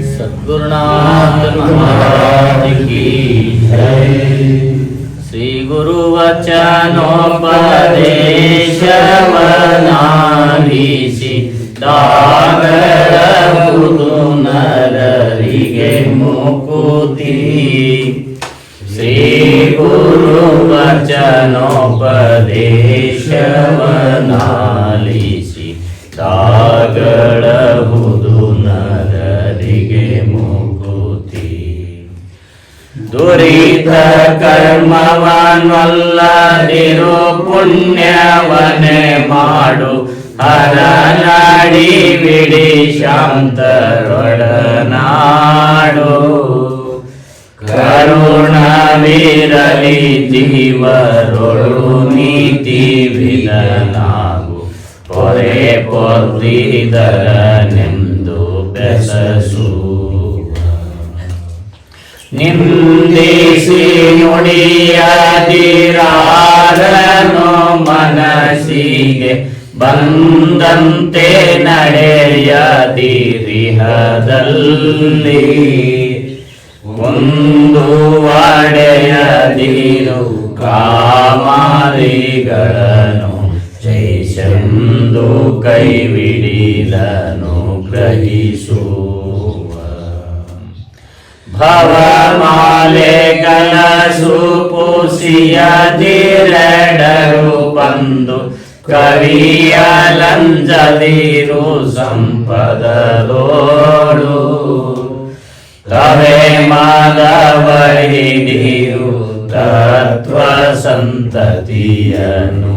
सद्गुरुनाथ महाराज की जय। श्री गुरु वचनोपदेशवनालिಸಿ ದಾಗರಹುದು ನರರಿಗೆ ಮುಕುತಿ। ಶ್ರೀ ಗುರು ವಚನೋಪದೇಶವನಾಲಿಸಿ ದಾಗರಹುದು ನರರಿಗೆ ಮುಕುತಿ। ದುರಿತ ಕರ್ಮವನ್ನಲ್ಲದಿರು ಪುಣ್ಯವನ್ನೇ ಮಾಡು ಹರನಾಡಿ ಬಿಡಿ ಶಾಂತರೊಡನಾಡು। ಕರುಣವಿರಲಿ ಜೀವರೊಳು ನೀತಿ ವಿಧನಾಗು ಪೊರೆ ಪೊರ್ದಿದರನೆಂದು ಬೆಸಸು। ನಿಂದಿಸಿ ನುಡಿಯದಿರಾರನು ಮನಸ್ಸಿಗೆ ಬಂದಂತೆ ನಡೆಯದಿರಿಹದಲ್ಲಿ। ಒಂದು ಒಡೆಯದಿರು ಕಾಮಾರಿಗಳನ್ನು ಜಯಿಸೆಂದು ಕೈವಿಡಿದನು ಗ್ರಹಿಸುವ। ಭವಮಾಲೆಗಳ ಸುಪುಸಿಯದಿರೆಡರು ಬಂದು ಕವಿಯಲಂಜದಿರು ಸಂಪದದೋಡು। ತವೆ ಮಾದವಹಿಡಿರು ತತ್ವ ಸಂತತಿಯನ್ನು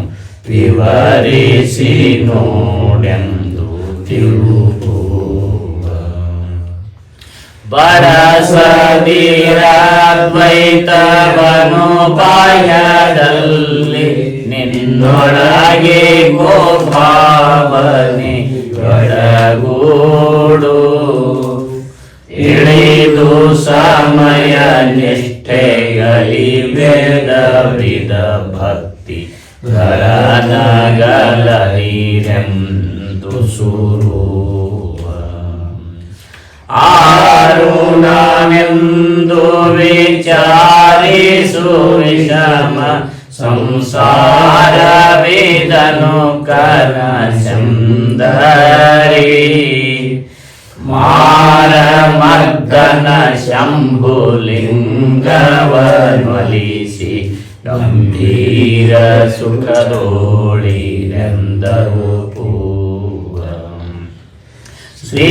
ವಿವರಿಸಿ ನೋಡೆಂದು ತಿಳುಕುವ। ಬರಸದಿರಾದ್ವೈತವನು ಬಾಹ್ಯದಲ್ಲಿ ನಿನ್ನೊಳಗೆ ಗೋಭಾವನೆ ಒಳಗೂಡು। ಇಳಿದು ಸಮಯ ನಿಷ್ಠೆಗಳಿ ವೇದ ವಿಧ ಭಕ್ತಿ ಗಳನಗಲರಿರೆಂದು ಸುರುವ। ಆರುಣನೆಂದು ವಿಚಾರಿಸು ವಿಷಮ ಸಂಸಾರವೇದನು ಕನಸಂದರಿ। ಮಾರಮರ್ದನ ಶಂಭುಲಿಂಗವನ್ವಲಿಸಿ ಗಂಭೀರ ಸುಖದೋಳಿರೆಂದರು ಪೂವ। ಶ್ರೀ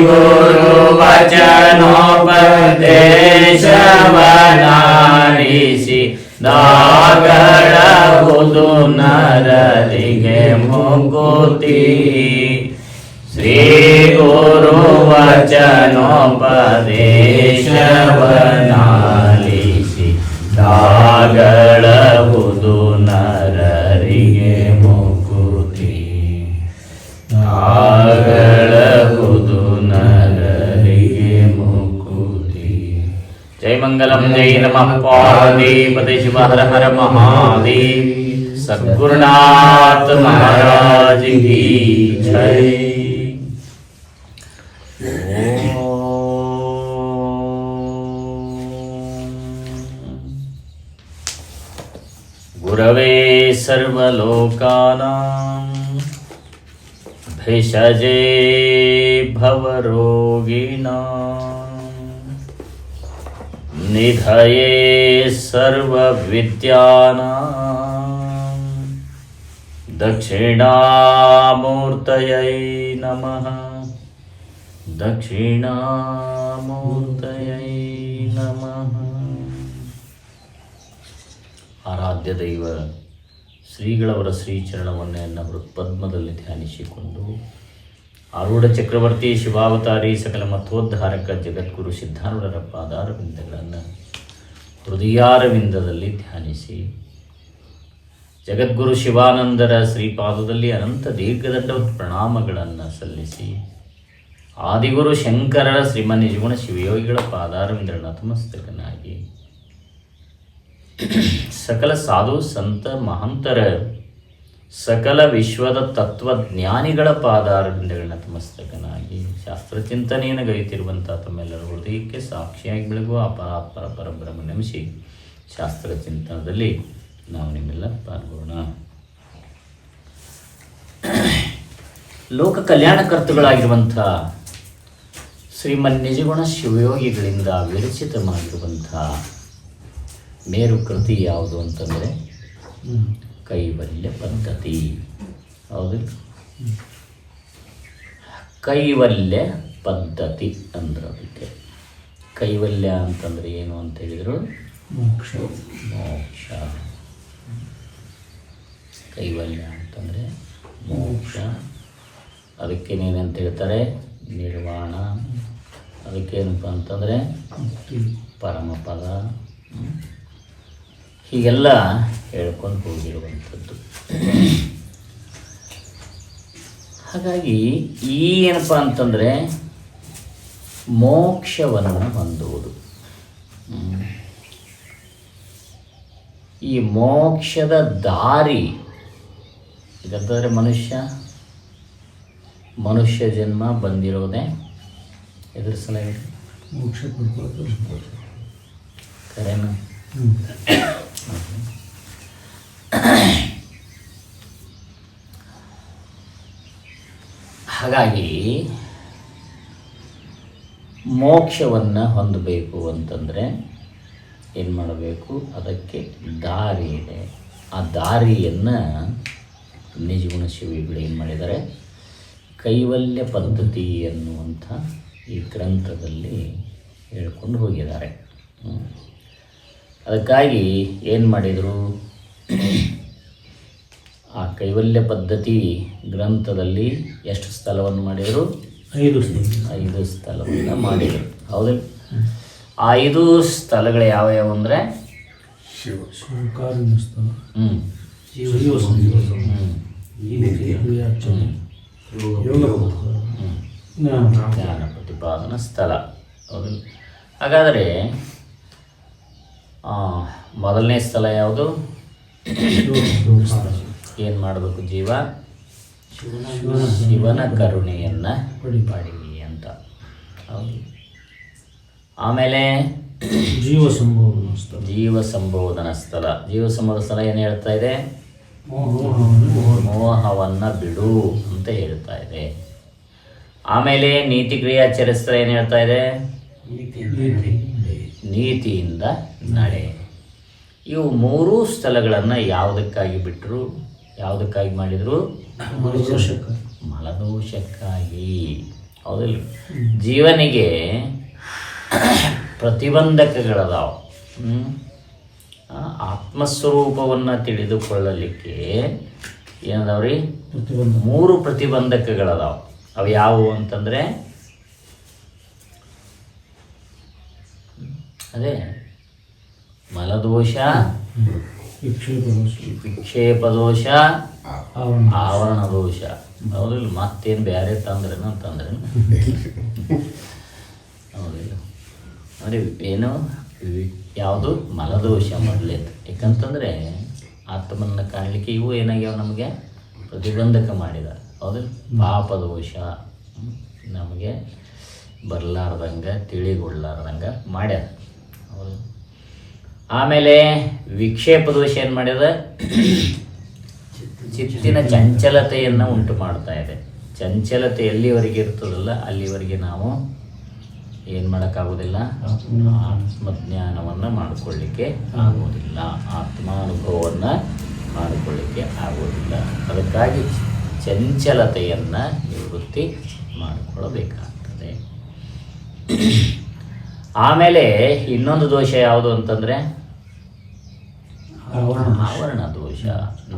ಗುರು ವಚನೋಪದೇಶವನಾಲಿಸಿ ದಾಗರಹುದು ನರರಿಗೆ ಮುಕುತಿ। ಶ್ರೀ ಗುರು ವಚನೋಪದೇಶವನಾಲಿಸಿ ದಾಗರಹುದು ನರರಿಗೆ ಮುಕುತಿ। ದಾಗರಹುದು ನರರಿಗೆ ಮುಕುತಿ। ಜೈ ಮಂಗಲಂ ಜೈ ನಮಃ ಪಾರ್ವತೀಪತೆ ಶಿವ ಹರ ಹರ ಮಹಾದೇವ। ಸದ್ಗುರುನಾಥ ಮಹಾರಾಜ್ ಕಿ ಜೈ। ಗುರವೇ ಸರ್ವಲೋಕಾನಾಂ ಭಿಷಜೇ ಭವರೋಗಿಣಾಂ ನಿಧಯೇ ಸರ್ವವಿದ್ಯಾನಾಂ ದಕ್ಷಿಣಾಮೂರ್ತಯೈ ನಮಃ। ದಕ್ಷಿಣಾಮೂರ್ತಯೈ ನಮಃ। ಆರಾಧ್ಯ ದೈವ ಶ್ರೀಗಳವರ ಶ್ರೀಚರಣವನ್ನೆಯನ್ನು ಹೃತ್ಪದ್ಮದಲ್ಲಿ ಧ್ಯಾನಿಸಿಕೊಂಡು ಆರೂಢ ಚಕ್ರವರ್ತಿ ಶಿವಾವತಾರಿ ಸಕಲ ಮಥೋದ್ಧಾರಕ ಜಗದ್ಗುರು ಸಿದ್ಧಾರೂಢರ ಪಾದಾರವಿಂದಗಳನ್ನು ಹೃದಯಾರವಿಂದದಲ್ಲಿ ಧ್ಯಾನಿಸಿ ಜಗದ್ಗುರು ಶಿವಾನಂದರ ಶ್ರೀಪಾದದಲ್ಲಿ ಅನಂತ ದೀರ್ಘದಂಡ ಪ್ರಣಾಮಗಳನ್ನು ಸಲ್ಲಿಸಿ ಆದಿಗುರು ಶಂಕರರ ಶ್ರೀಮನ್ನಿಜಗುಣ ಶಿವಯೋಗಿಗಳ ಪಾದಾರವಿಂದಗಳ ನತಮಸ್ತಕನಾಗಿ ಸಕಲ ಸಾಧು ಸಂತ ಮಹಂತರ ಸಕಲ ವಿಶ್ವದ ತತ್ವಜ್ಞಾನಿಗಳ ಪಾದಾರವಿಂದಗಳನ್ನ ತಮಸ್ತಕನಾಗಿ ಶಾಸ್ತ್ರಚಿಂತನೆಯನ್ನು ಗೈತಿರುವಂಥ ತಮ್ಮೆಲ್ಲರ ಹೃದಯಕ್ಕೆ ಸಾಕ್ಷಿಯಾಗಿ ಬೆಳಗುವ ಅಪರಾತ್ಮರ ಪರಬ್ರಹ್ಮ ನೆಮಿಸಿ ಶಾಸ್ತ್ರಚಿಂತನದಲ್ಲಿ ನಾವು ನಿಮ್ಮೆಲ್ಲ ಪಾಲ್ಗೊಳ್ಳೋಣ. ಲೋಕ ಕಲ್ಯಾಣಕರ್ತೃಗಳಾಗಿರುವಂಥ ಶ್ರೀಮನ್ ನಿಜಗುಣ ಶಿವಯೋಗಿಗಳಿಂದ ವಿರಚಿತವಾಗಿರುವಂಥ ಮೇರು ಕೃತಿ ಯಾವುದು ಅಂತಂದರೆ ಕೈವಲ್ಯ ಪದ್ಧತಿ. ಹೌದು, ಕೈವಲ್ಯ ಪದ್ಧತಿ ಅಂದ್ರೆ ಅದಕ್ಕೆ ಕೈವಲ್ಯ ಅಂತಂದರೆ ಏನು ಅಂತ ಹೇಳಿದರು? ಮೋಕ್ಷ. ಕೈವಲ್ಯ ಅಂತಂದರೆ ಮೋಕ್ಷ. ಅದಕ್ಕೇನೇನಂತ ಹೇಳ್ತಾರೆ? ನಿರ್ವಾಣ. ಅದಕ್ಕೇನಪ್ಪ ಅಂತಂದರೆ ಪರಮಪದ. ಹೀಗೆಲ್ಲ ಹೇಳ್ಕೊಂಡು ಹೋಗಿರುವಂಥದ್ದು. ಹಾಗಾಗಿ ಈ ಏನಪ್ಪ ಅಂತಂದರೆ ಮೋಕ್ಷವನ್ನು ಹೊಂದುವುದು. ಈ ಮೋಕ್ಷದ ದಾರಿ ಇದಂತಂದರೆ ಮನುಷ್ಯ ಜನ್ಮ ಬಂದಿರೋದೇ ಎದುರು ಸಲ ಮೋಕ್ಷ ಕರೆನ. ಹಾಗಾಗಿ ಮೋಕ್ಷವನ್ನು ಹೊಂದಬೇಕು ಅಂತಂದರೆ ಏನು ಮಾಡಬೇಕು? ಅದಕ್ಕೆ ದಾರಿ ಇದೆ. ಆ ದಾರಿಯನ್ನು ನಿಜಗುಣ ಶಿವಿಗಳು ಏನು ಮಾಡಿದ್ದಾರೆ? ಕೈವಲ್ಯ ಪದ್ಧತಿ ಎನ್ನುವಂಥ ಈ ಗ್ರಂಥದಲ್ಲಿ ಹೇಳ್ಕೊಂಡು ಹೋಗಿದ್ದಾರೆ. ಅದಕ್ಕಾಗಿ ಏನು ಮಾಡಿದರು? ಆ ಕೈವಲ್ಯ ಪದ್ಧತಿ ಗ್ರಂಥದಲ್ಲಿ ಎಷ್ಟು ಸ್ಥಳವನ್ನು ಮಾಡಿದರು? 5 ಸ್ಥಳವನ್ನು ಮಾಡಿದರು. ಹೌದು, ಆ 5 ಸ್ಥಳಗಳು ಯಾವ್ಯಾವ ಅಂದರೆ ಜ್ಞಾನ ಪ್ರತಿಪಾದನಾ ಸ್ಥಳ. ಹೌದು. ಹಾಗಾದರೆ ಮೊದಲನೇ ಸ್ಥಳ ಯಾವುದು? ಏನು ಮಾಡಬೇಕು? ಶಿವನ ಕರುಣೆಯನ್ನು ಪಡೀಲಿ ಅಂತ. ಹೌದು. ಆಮೇಲೆ ಜೀವ ಸಂಬೋಧನಾ ಸ್ಥಳ. ಜೀವ ಸಂಬೋಧನಾ ಸ್ಥಳ ಏನು ಹೇಳ್ತಾ ಇದೆ? ಮೋಹವನ್ನು ಬಿಡು ಅಂತ ಹೇಳ್ತಾ ಇದೆ. ಆಮೇಲೆ ನೀತಿ ಕ್ರಿಯಾಚರಿಸ್ತಾ ಏನು ಹೇಳ್ತಾ ಇದೆ? ನೀತಿಯಿಂದ ನಡೆ. ಇವು 3 ಸ್ಥಳಗಳನ್ನು ಯಾವುದಕ್ಕಾಗಿ ಬಿಟ್ಟರು? ಯಾವುದಕ್ಕಾಗಿ ಮಾಡಿದರು? ಮಲದೋಷಕ್ಕಾಗಿ. ಹೌದಿಲ್ಲ? ಜೀವನಿಗೆ ಪ್ರತಿಬಂಧಕಗಳದಾವ. ಆತ್ಮಸ್ವರೂಪವನ್ನು ತಿಳಿದುಕೊಳ್ಳಲಿಕ್ಕೆ ಏನದಾವ್ರಿ? 3 ಪ್ರತಿಬಂಧಕಗಳದಾವ. ಅವು ಯಾವುವು ಅಂತಂದರೆ ಅದೇ ಮಲದೋಷ, ವಿಕ್ಷೇಪ ದೋಷ, ಆವರಣ ದೋಷ. ಹೌದಿಲ್ಲ? ಮತ್ತೇನು ಬೇರೆ ತಂದ್ರೇನು ಅಂತಂದ್ರೇನು? ಹೌದಿಲ್ಲ? ನೋಡಿ, ಏನು ಯಾವುದು? ಮಲದೋಷ ಮೊದಲೇದು. ಯಾಕಂತಂದರೆ ಆತ್ಮನ್ನು ಕಾಣಲಿಕ್ಕೆ ಇವು ಏನಾಗ್ಯಾವ? ನಮಗೆ ಪ್ರತಿಬಂಧಕ ಮಾಡಿದ್ದಾರೆ. ಹೌದಿಲ್ಲ? ಪಾಪದೋಷ ನಮಗೆ ಬರಲಾರ್ದಂಗೆ ತಿಳಿಗೊಳ್ಳಾರ್ದಂಗೆ ಮಾಡ್ಯಾರ. ಹೌದು. ಆಮೇಲೆ ವಿಕ್ಷೇಪ ದೋಷ ಏನು ಮಾಡ್ಯದ? ಚಿತ್ತಿನ ಚಂಚಲತೆಯನ್ನು ಉಂಟು ಮಾಡ್ತಾ ಇದೆ. ಚಂಚಲತೆ ಎಲ್ಲಿವರೆಗೆ ಇರ್ತದಲ್ಲ ಅಲ್ಲಿವರೆಗೆ ನಾವು ಏನು ಮಾಡೋಕ್ಕಾಗೋದಿಲ್ಲ? ಆತ್ಮಜ್ಞಾನವನ್ನು ಮಾಡಿಕೊಳ್ಳಿಕ್ಕೆ ಆಗೋದಿಲ್ಲ, ಆತ್ಮಾನುಭವವನ್ನು ಮಾಡಿಕೊಳ್ಳಿಕ್ಕೆ ಆಗೋದಿಲ್ಲ. ಅದಕ್ಕಾಗಿ ಚಂಚಲತೆಯನ್ನು ನಿವೃತ್ತಿ ಮಾಡಿಕೊಳ್ಳಬೇಕಾಗ್ತದೆ. ಆಮೇಲೆ ಇನ್ನೊಂದು ದೋಷ ಯಾವುದು ಅಂತಂದರೆ ಆವರಣ ದೋಷ.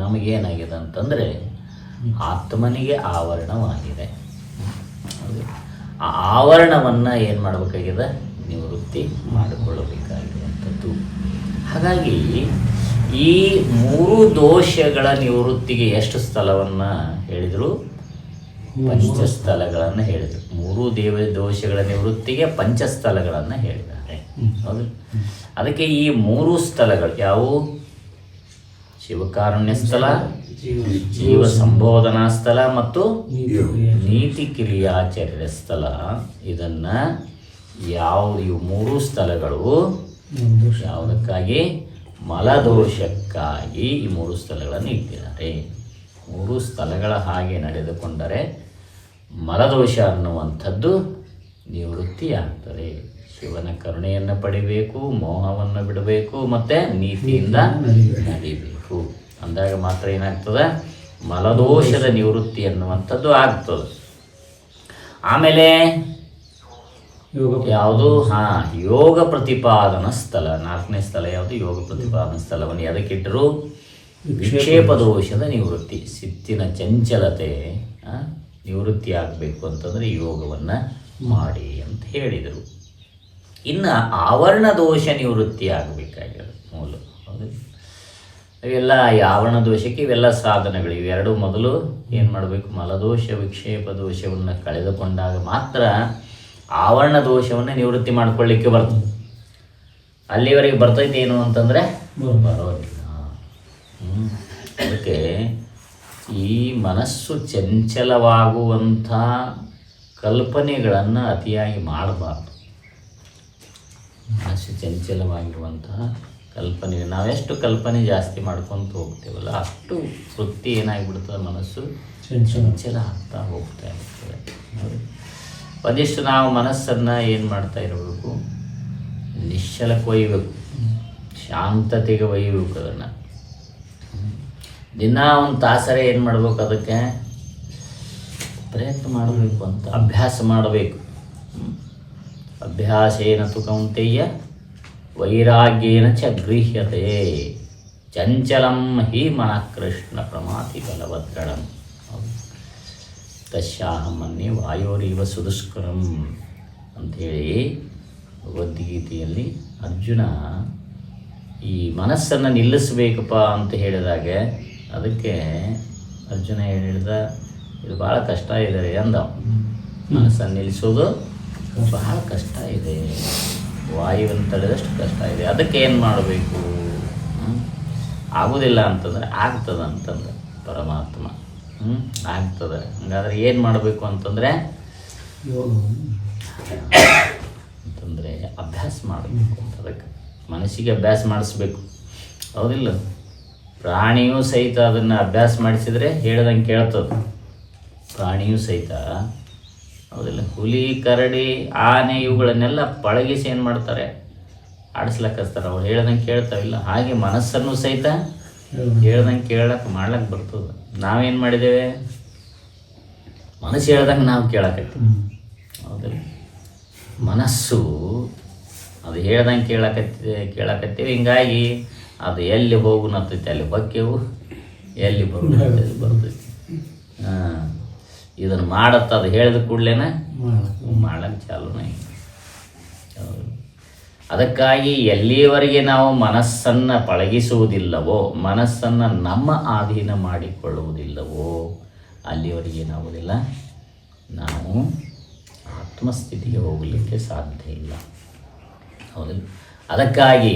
ನಮಗೇನಾಗಿದೆ ಅಂತಂದರೆ ಆತ್ಮನಿಗೆ ಆವರಣವಾಗಿದೆ. ಆ ಆವರಣವನ್ನು ಏನು ಮಾಡಬೇಕಾಗಿದೆ? ನಿವೃತ್ತಿ ಮಾಡಿಕೊಳ್ಳಬೇಕಾಗಿರುವಂಥದ್ದು. ಹಾಗಾಗಿ ಈ 3 ದೋಷಗಳ ನಿವೃತ್ತಿಗೆ ಎಷ್ಟು ಸ್ಥಳವನ್ನು ಹೇಳಿದರು? 5 ಸ್ಥಳಗಳನ್ನು ಹೇಳಿದರು. 3 ದೋಷಗಳ ನಿವೃತ್ತಿಗೆ 5 ಸ್ಥಳಗಳನ್ನು ಹೇಳಿದ್ದಾರೆ. ಹೌದು. ಅದಕ್ಕೆ ಈ 3 ಸ್ಥಳಗಳು ಯಾವುವು? ಶಿವಕಾರುಣ್ಯ ಸ್ಥಳ, ಜೀವ ಸಂಬೋಧನಾ ಸ್ಥಳ ಮತ್ತು ನೀತಿ ಕ್ರಿಯಾಚರ್ಯ ಸ್ಥಳ. ಇದನ್ನು ಇವು 3 ಸ್ಥಳಗಳು ಯಾವುದಕ್ಕಾಗಿ? ಮಲದೋಷಕ್ಕಾಗಿ ಈ 3 ಸ್ಥಳಗಳನ್ನು ಇಟ್ಟಿದ್ದಾರೆ. 3 ಸ್ಥಳಗಳ ಹಾಗೆ ನಡೆದುಕೊಂಡರೆ ಮಲದೋಷ ಅನ್ನುವಂಥದ್ದು ನಿವೃತ್ತಿಯಾಗ್ತದೆ. ಶಿವನ ಕರುಣೆಯನ್ನು ಪಡಿಬೇಕು, ಮೋಹವನ್ನು ಬಿಡಬೇಕು, ಮತ್ತು ನೀತಿಯಿಂದ ನಡಿಬೇಕು. ಅಂದಾಗ ಮಾತ್ರ ಏನಾಗ್ತದೆ? ಮಲದೋಷದ ನಿವೃತ್ತಿ ಅನ್ನುವಂಥದ್ದು ಆಗ್ತದೆ. ಆಮೇಲೆ ಯಾವುದು? ಯೋಗ ಪ್ರತಿಪಾದನಾ ಸ್ಥಳ. 4ನೇ ಸ್ಥಳ ಯಾವುದು? ಯೋಗ ಪ್ರತಿಪಾದನಾ ಸ್ಥಳವನ್ನು ಎದಕ್ಕಿಟ್ಟರು? ವಿಕ್ಷೇಪ ದೋಷದ ನಿವೃತ್ತಿ, ಸಿಟ್ಟಿನ ಚಂಚಲತೆ ನಿವೃತ್ತಿ ಆಗಬೇಕು ಅಂತಂದರೆ ಯೋಗವನ್ನು ಮಾಡಿ ಅಂತ ಹೇಳಿದರು. ಇನ್ನು ಆವರಣ ದೋಷ ನಿವೃತ್ತಿ ಆಗಬೇಕಾಗಿರೋದು ಮೂಲ. ಹೌದು, ಇವೆಲ್ಲ ಆವರಣ ದೋಷಕ್ಕೆ ಇವೆಲ್ಲ ಸಾಧನಗಳು. ಇವೆರಡು ಮೊದಲು ಏನು ಮಾಡಬೇಕು? ಮಲದೋಷ ವಿಕ್ಷೇಪ ದೋಷವನ್ನು ಕಳೆದುಕೊಂಡಾಗ ಮಾತ್ರ ಆವರಣ ದೋಷವನ್ನು ನಿವೃತ್ತಿ ಮಾಡ್ಕೊಳ್ಳಿಕ್ಕೆ ಬರ್ತದೆ. ಅಲ್ಲಿವರೆಗೆ ಬರ್ತೈತೆ ಏನು ಅಂತಂದರೆ ಬರೋದಿಲ್ಲ. ಅದಕ್ಕೆ ಈ ಮನಸ್ಸು ಚಂಚಲವಾಗುವಂಥ ಕಲ್ಪನೆಗಳನ್ನು ಅತಿಯಾಗಿ ಮಾಡಬಾರ್ದು. ಮನಸ್ಸು ಚಂಚಲವಾಗಿರುವಂತಹ ಕಲ್ಪನೆ, ನಾವೆಷ್ಟು ಕಲ್ಪನೆ ಜಾಸ್ತಿ ಮಾಡ್ಕೊತ ಹೋಗ್ತೇವಲ್ಲ ಅಷ್ಟು ವೃತ್ತಿ ಏನಾಗಿಬಿಡ್ತದೆ? ಮನಸ್ಸು ಚಂಚಲ ಆಗ್ತಾ ಹೋಗ್ತಾ ಇರ್ತದೆ. ಒಂದಿಷ್ಟು ನಾವು ಮನಸ್ಸನ್ನು ಏನು ಮಾಡ್ತಾ ಇರಬೇಕು? ನಿಶ್ಚಲಕ್ಕೆ ಒಯ್ಯಬೇಕು, ಶಾಂತತೆಗೆ ಒಯ್ಯಬೇಕು. ಅದನ್ನು ದಿನ ಒಂದು ತಾಸರೆ ಏನು ಮಾಡಬೇಕು? ಅದಕ್ಕೆ ಪ್ರಯತ್ನ ಮಾಡಬೇಕು ಅಂತ ಅಭ್ಯಾಸ ಮಾಡಬೇಕು. ಅಭ್ಯಾಸೇನ ತು ಕೌಂತೆಯ್ಯ ವೈರಾಗ್ಯೇನ ಚ ಗೃಹ್ಯತೆ ಚಂಚಲಂ ಹಿ ಮನಃ ಕೃಷ್ಣ ಪ್ರಮಾತಿ ಬಲವದ್ರಣಂ ತಸ್ಯಾಹಂ ಮನ್ಯೆ ವಾಯೋರೀವ ಸುದುಷ್ಕರಂ ಅಂಥೇಳಿ ಭಗವದ್ಗೀತೆಯಲ್ಲಿ ಅರ್ಜುನ ಈ ಮನಸ್ಸನ್ನು ನಿಲ್ಲಿಸಬೇಕಪ್ಪ ಅಂತ ಹೇಳಿದಾಗ ಅದಕ್ಕೆ ಅರ್ಜುನ ಹೇಳಿದ, ಇದು ಭಾಳ ಕಷ್ಟ ಇದೆ ಅಂದ. ಮನಸ್ಸನ್ನು ನಿಲ್ಲಿಸೋದು ಬಹಳ ಕಷ್ಟ ಇದೆ, ವಾಯುವನ್ನು ತಡೆದಷ್ಟು ಕಷ್ಟ ಇದೆ. ಅದಕ್ಕೆ ಏನು ಮಾಡಬೇಕು? ಆಗೋದಿಲ್ಲ ಅಂತಂದರೆ ಆಗ್ತದೆ ಅಂತಂದ್ರೆ ಪರಮಾತ್ಮ ಆಗ್ತದೆ. ಹಾಗಾದ್ರೆ ಏನು ಮಾಡಬೇಕು ಅಂತಂದರೆ ಅಂತಂದರೆ ಅಭ್ಯಾಸ ಮಾಡಬೇಕು ಅಂತ. ಅದಕ್ಕೆ ಮನಸ್ಸಿಗೆ ಅಭ್ಯಾಸ ಮಾಡಿಸ್ಬೇಕು. ಹೌದಿಲ್ಲ? ಪ್ರಾಣಿಯೂ ಸಹಿತ ಅದನ್ನು ಅಭ್ಯಾಸ ಮಾಡಿಸಿದರೆ ಹೇಳ್ದಂಗೆ ಕೇಳ್ತದೆ. ಪ್ರಾಣಿಯೂ ಸಹಿತ ಹೌದಿಲ್ಲ? ಹುಲಿ, ಕರಡಿ, ಆನೆ ಇವುಗಳನ್ನೆಲ್ಲ ಪಳಗಿಸಿ ಏನು ಮಾಡ್ತಾರೆ? ಆಡಿಸ್ಲಕ್ಕಸ್ತಾರೆ. ಅವ್ರು ಹೇಳ್ದಂಗೆ ಕೇಳ್ತಾವಿಲ್ಲ. ಹಾಗೆ ಮನಸ್ಸನ್ನು ಸಹಿತ ಹೇಳ್ದಂಗೆ ಕೇಳಕ್ಕೆ ಮಾಡ್ಲಕ್ಕೆ ಬರ್ತದೆ. ನಾವೇನು ಮಾಡಿದ್ದೇವೆ? ಮನಸ್ಸು ಹೇಳ್ದಂಗೆ ನಾವು ಕೇಳಕತ್ತೀವಿ. ಹೌದಿಲ್ಲ? ಮನಸ್ಸು ಅದು ಹೇಳ್ದಂಗೆ ಕೇಳಕತ್ತೀವಿ. ಹಿಂಗಾಗಿ ಅದು ಎಲ್ಲಿ ಹೋಗು ನತ್ತೈತಿ ಅಲ್ಲಿ ಹೊಕ್ಕೆವು, ಎಲ್ಲಿ ಬರು ಬರ್ತೈತಿ. ಇದನ್ನು ಮಾಡತ್ತ ಅದು ಹೇಳಿದ ಕೂಡಲೇ ಮಾಡಕ್ಕೆ ಚಾಲೂನೇ. ಅದಕ್ಕಾಗಿ ಎಲ್ಲಿಯವರೆಗೆ ನಾವು ಮನಸ್ಸನ್ನು ಪಳಗಿಸುವುದಿಲ್ಲವೋ, ಮನಸ್ಸನ್ನು ನಮ್ಮ ಅಧೀನ ಮಾಡಿಕೊಳ್ಳುವುದಿಲ್ಲವೋ ಅಲ್ಲಿಯವರೆಗೆ ಏನಾಗುವುದಿಲ್ಲ, ನಾವು ಆತ್ಮಸ್ಥಿತಿಗೆ ಹೋಗಲಿಕ್ಕೆ ಸಾಧ್ಯ ಇಲ್ಲ. ಹೌದಿಲ್ಲ? ಅದಕ್ಕಾಗಿ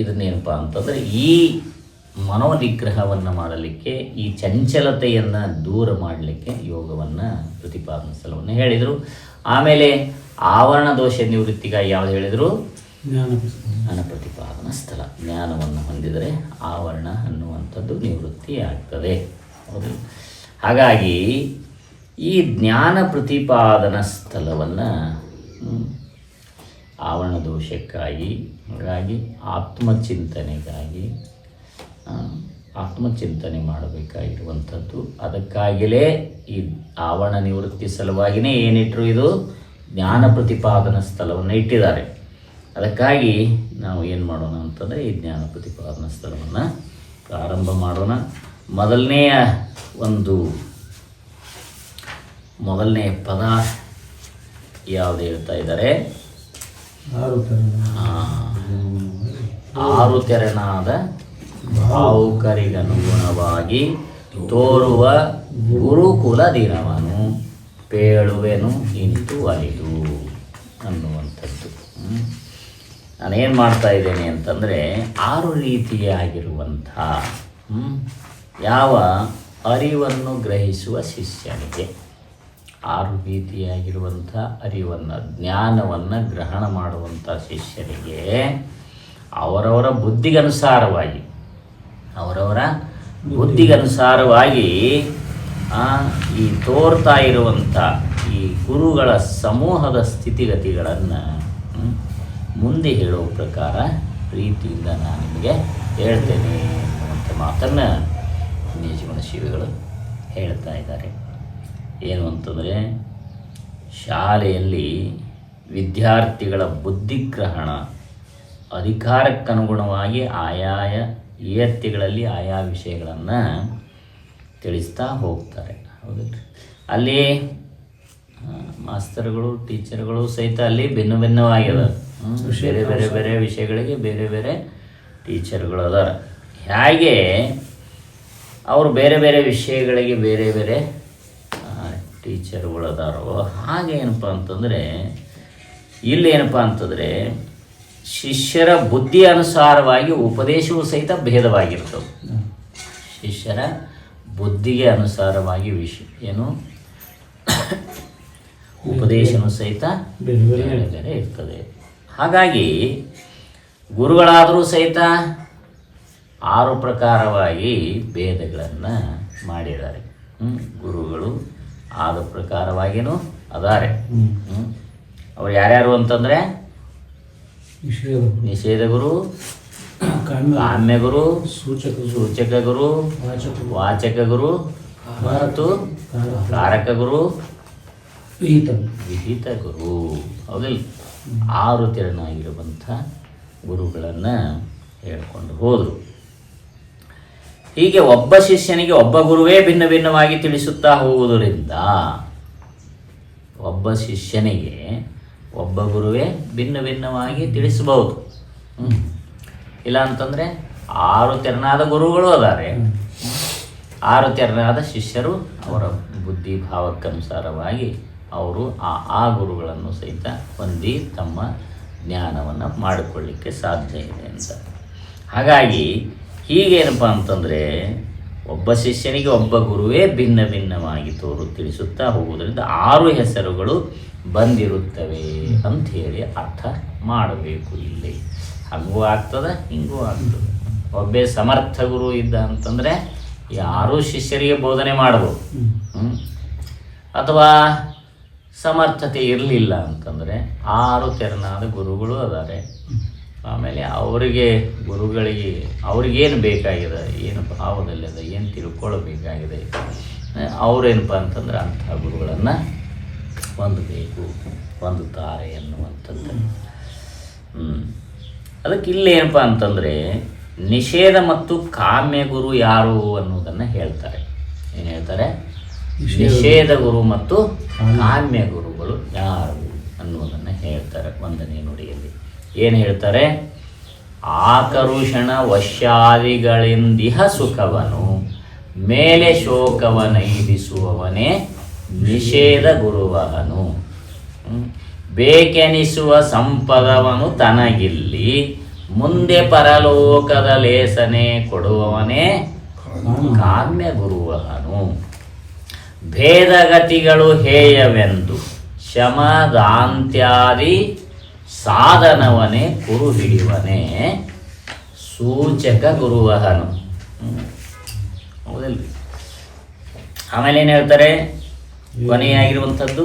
ಇದನ್ನೇನಪ್ಪ ಅಂತಂದರೆ ಈ ಮನೋನಿಗ್ರಹವನ್ನು ಮಾಡಲಿಕ್ಕೆ, ಈ ಚಂಚಲತೆಯನ್ನು ದೂರ ಮಾಡಲಿಕ್ಕೆ ಯೋಗವನ್ನು ಪ್ರತಿಪಾದನಾ ಸ್ಥಳವನ್ನು ಹೇಳಿದರು. ಆಮೇಲೆ ಆವರಣ ದೋಷ ನಿವೃತ್ತಿಗಾಗಿ ಯಾವುದು ಹೇಳಿದರು? ಜ್ಞಾನ ಪ್ರತಿಪಾದನಾ ಸ್ಥಳ. ಜ್ಞಾನವನ್ನು ಹೊಂದಿದರೆ ಆವರಣ ಅನ್ನುವಂಥದ್ದು ನಿವೃತ್ತಿ ಆಗ್ತದೆ. ಹೌದು. ಹಾಗಾಗಿ ಈ ಜ್ಞಾನ ಪ್ರತಿಪಾದನಾ ಸ್ಥಳವನ್ನು ಆವರಣ ದೋಷಕ್ಕಾಗಿ, ಹಾಗಾಗಿ ಆತ್ಮಚಿಂತನೆ ಮಾಡಬೇಕಾಗಿರುವಂಥದ್ದು. ಅದಕ್ಕಾಗಿಯೇ ಈ ಆವರಣ ನಿವೃತ್ತಿ ಸಲುವಾಗಿಯೇ ಏನಿಟ್ಟರು? ಇದು ಜ್ಞಾನ ಪ್ರತಿಪಾದನಾ ಸ್ಥಳವನ್ನು ಇಟ್ಟಿದ್ದಾರೆ. ಅದಕ್ಕಾಗಿ ನಾವು ಏನು ಮಾಡೋಣ ಅಂತಂದರೆ ಈ ಜ್ಞಾನ ಪ್ರತಿಪಾದನಾ ಸ್ಥಳವನ್ನು ಪ್ರಾರಂಭ ಮಾಡೋಣ. ಮೊದಲನೆಯ ಪದ ಯಾವುದು ಹೇಳ್ತಾ ಇದ್ದಾರೆ? ಆರು ತೆರನಾದ ಭಾವುಕರಿಗನುಗುಣವಾಗಿ ತೋರುವ ಗುರುಕುಲ ದಿನವನು ಪೇಳುವೆನು ಇಂತು ಅಲಿದು ಅನ್ನುವಂಥದ್ದು. ನಾನೇನು ಮಾಡ್ತಾ ಇದ್ದೇನೆ ಅಂತಂದರೆ 6 ರೀತಿಯಾಗಿರುವಂಥ ಯಾವ ಅರಿವನ್ನು ಗ್ರಹಿಸುವ ಶಿಷ್ಯನಿಗೆ, 6 ರೀತಿಯಾಗಿರುವಂಥ ಅರಿವನ್ನು, ಜ್ಞಾನವನ್ನು ಗ್ರಹಣ ಮಾಡುವಂಥ ಶಿಷ್ಯನಿಗೆ ಅವರವರ ಬುದ್ಧಿಗನುಸಾರವಾಗಿ ಈ ತೋರ್ತಾ ಇರುವಂಥ ಈ ಗುರುಗಳ ಸಮೂಹದ ಸ್ಥಿತಿಗತಿಗಳನ್ನು ಮುಂದೆ ಹೇಳುವ ಪ್ರಕಾರ ಪ್ರೀತಿಯಿಂದ ನಾನು ನಿಮಗೆ ಹೇಳ್ತೇನೆ ಅನ್ನುವಂಥ ಮಾತನ್ನು ನಿಜಗುಣ ಶಿವಿಗಳು ಹೇಳ್ತಾ ಇದ್ದಾರೆ. ಏನು ಅಂತಂದರೆ, ಶಾಲೆಯಲ್ಲಿ ವಿದ್ಯಾರ್ಥಿಗಳ ಬುದ್ಧಿಗ್ರಹಣ ಅಧಿಕಾರಕ್ಕನುಗುಣವಾಗಿ ಆಯಾಯ ಇಯತ್ತಿಗಳಲ್ಲಿ ಆಯಾ ವಿಷಯಗಳನ್ನು ತಿಳಿಸ್ತಾ ಹೋಗ್ತಾರೆ. ಹೌದಲ್ರಿ? ಅಲ್ಲಿ ಮಾಸ್ತರ್ಗಳು, ಟೀಚರ್ಗಳು ಸಹಿತ ಅಲ್ಲಿ ಭಿನ್ನವಾಗಿದ, ಬೇರೆ ಬೇರೆ ಬೇರೆ ವಿಷಯಗಳಿಗೆ ಬೇರೆ ಬೇರೆ ಟೀಚರ್ಗಳು ಅದಾರ. ಹೇಗೆ ಅವರು ಬೇರೆ ಬೇರೆ ವಿಷಯಗಳಿಗೆ ಬೇರೆ ಬೇರೆ ಟೀಚರ್ಗಳು ಅದಾರೋ ಹಾಗೆ ಏನಪ್ಪ ಅಂತಂದರೆ ಇಲ್ಲೇನಪ್ಪ ಅಂತಂದರೆ ಶಿಷ್ಯರ ಬುದ್ಧಿ ಅನುಸಾರವಾಗಿ ಉಪದೇಶವೂ ಸಹಿತ ಭೇದವಾಗಿರ್ತವೆ. ಶಿಷ್ಯರ ಬುದ್ಧಿಗೆ ಅನುಸಾರವಾಗಿ ಉಪದೇಶನೂ ಸಹಿತ ಬೇರೆ ಬೇರೆ ಇರ್ತದೆ. ಹಾಗಾಗಿ ಗುರುಗಳಾದರೂ ಸಹಿತ 6 ಪ್ರಕಾರವಾಗಿ ಭೇದಗಳನ್ನು ಮಾಡಿದ್ದಾರೆ. ಗುರುಗಳು ಆದ ಪ್ರಕಾರವಾಗಿಯೂ ಅದಾರೆ. ಅವ್ರು ಯಾರ್ಯಾರು ಅಂತಂದರೆ ನಿಷೇಧ ಗುರು, ಕಾಮ್ಯ ಗುರು, ಸೂಚಕ ಗುರು, ವಾಚಕ ಗುರು ಮತ್ತು ಕಾರಕ ಗುರು, ವಿಹಿತ ಗುರು. ಹೌದಿಲ್ಲ? 6 ತೆರನಾಗಿರುವಂಥ ಗುರುಗಳನ್ನು ಹೇಳ್ಕೊಂಡು ಹೋದರು. ಹೀಗೆ ಒಬ್ಬ ಶಿಷ್ಯನಿಗೆ ಒಬ್ಬ ಗುರುವೇ ಭಿನ್ನ ಭಿನ್ನವಾಗಿ ತಿಳಿಸುತ್ತಾ ಹೋಗುವುದರಿಂದ ಒಬ್ಬ ಶಿಷ್ಯನಿಗೆ ಒಬ್ಬ ಗುರುವೇ ಭಿನ್ನ ಭಿನ್ನವಾಗಿ ತಿಳಿಸಬಹುದು. ಇಲ್ಲ ಅಂತಂದರೆ 6 ತೆರನಾದ ಗುರುಗಳು ಅದಾರೆ, 6 ತೆರನಾದ ಶಿಷ್ಯರು ಅವರ ಬುದ್ಧಿ ಭಾವಕ್ಕನುಸಾರವಾಗಿ ಅವರು ಆ ಗುರುಗಳನ್ನು ಸಹಿತ ಹೊಂದಿ ತಮ್ಮ ಜ್ಞಾನವನ್ನು ಮಾಡಿಕೊಳ್ಳಿಕ್ಕೆ ಸಾಧ್ಯ ಇದೆ ಅಂತ. ಹಾಗಾಗಿ ಹೀಗೇನಪ್ಪ ಅಂತಂದರೆ ಒಬ್ಬ ಶಿಷ್ಯನಿಗೆ ಒಬ್ಬ ಗುರುವೇ ಭಿನ್ನ ಭಿನ್ನವಾಗಿ ತಿಳಿಸುತ್ತಾ ಹೋಗುವುದರಿಂದ 6 ಹೆಸರುಗಳು ಬಂದಿರುತ್ತವೆ ಅಂಥೇಳಿ ಅರ್ಥ ಮಾಡಬೇಕು. ಇಲ್ಲಿ ಹಂಗೂ ಆಗ್ತದೆ, ಹಿಂಗೂ ಆಗ್ತದೆ. ಒಬ್ಬೇ ಸಮರ್ಥ ಗುರು ಇದ್ದ ಅಂತಂದರೆ 6 ಶಿಷ್ಯರಿಗೆ ಬೋಧನೆ ಮಾಡ್ಬೋದು. ಅಥವಾ ಸಮರ್ಥತೆ ಇರಲಿಲ್ಲ ಅಂತಂದರೆ 6 ತೆರನಾದ ಗುರುಗಳು ಅದಾರೆ. ಆಮೇಲೆ ಗುರುಗಳಿಗೆ ಅವ್ರಿಗೇನು ಬೇಕಾಗಿದೆ, ಏನು ಭಾವದಲ್ಲಿದೆ, ಏನು ತಿಳ್ಕೊಳ್ಬೇಕಾಗಿದೆ, ಅವರೇನಪ್ಪ ಅಂತಂದ್ರೆ ಅಂಥ ಗುರುಗಳನ್ನು ಹೊಂದುತ್ತಾರೆ ಎನ್ನುವಂಥದ್ದು. ಅದಕ್ಕೆ ಇಲ್ಲೇನಪ್ಪ ಅಂತಂದರೆ ನಿಷೇಧ ಮತ್ತು ಕಾಮ್ಯ ಗುರು ಯಾರು ಅನ್ನೋದನ್ನು ಹೇಳ್ತಾರೆ. ಏನು ಹೇಳ್ತಾರೆ? ನಿಷೇಧ ಗುರು ಮತ್ತು ಕಾಮ್ಯ ಗುರುಗಳು ಯಾರು ಅನ್ನೋದನ್ನು ಹೇಳ್ತಾರೆ 1ನೇ ನುಡಿಯಲ್ಲಿ. ಏನು ಹೇಳ್ತಾರೆ? ಆಕರುಷಣ ವಶ್ಯಾದಿಗಳಿಂದಿಹ ಸುಖವನು ಮೇಲೆ ಶೋಕವನೈದಿಸುವವನೇ ನಿಷೇಧ ಗುರುವನು. ಬೇಕೆನಿಸುವ ಸಂಪದವನು ತನಗಿಲ್ಲಿ ಮುಂದೆ ಪರಲೋಕದ ಲೇಸನೆ ಕೊಡುವವನೇ ಕಾಮ್ಯ ಗುರುವನು. ಭೇದಗತಿಗಳು ಹೇಯವೆಂದು ಶಮದಾಂತ್ಯಾದಿ ಸಾಧನವನೇ ಕುರು ಹಿಡಿವನೇ ಸೂಚಕ ಗುರುವಹನು. ಹೌದಲ್ರಿ? ಆಮೇಲೆ ಏನು ಹೇಳ್ತಾರೆ? ಕೊನೆಯಾಗಿರುವಂಥದ್ದು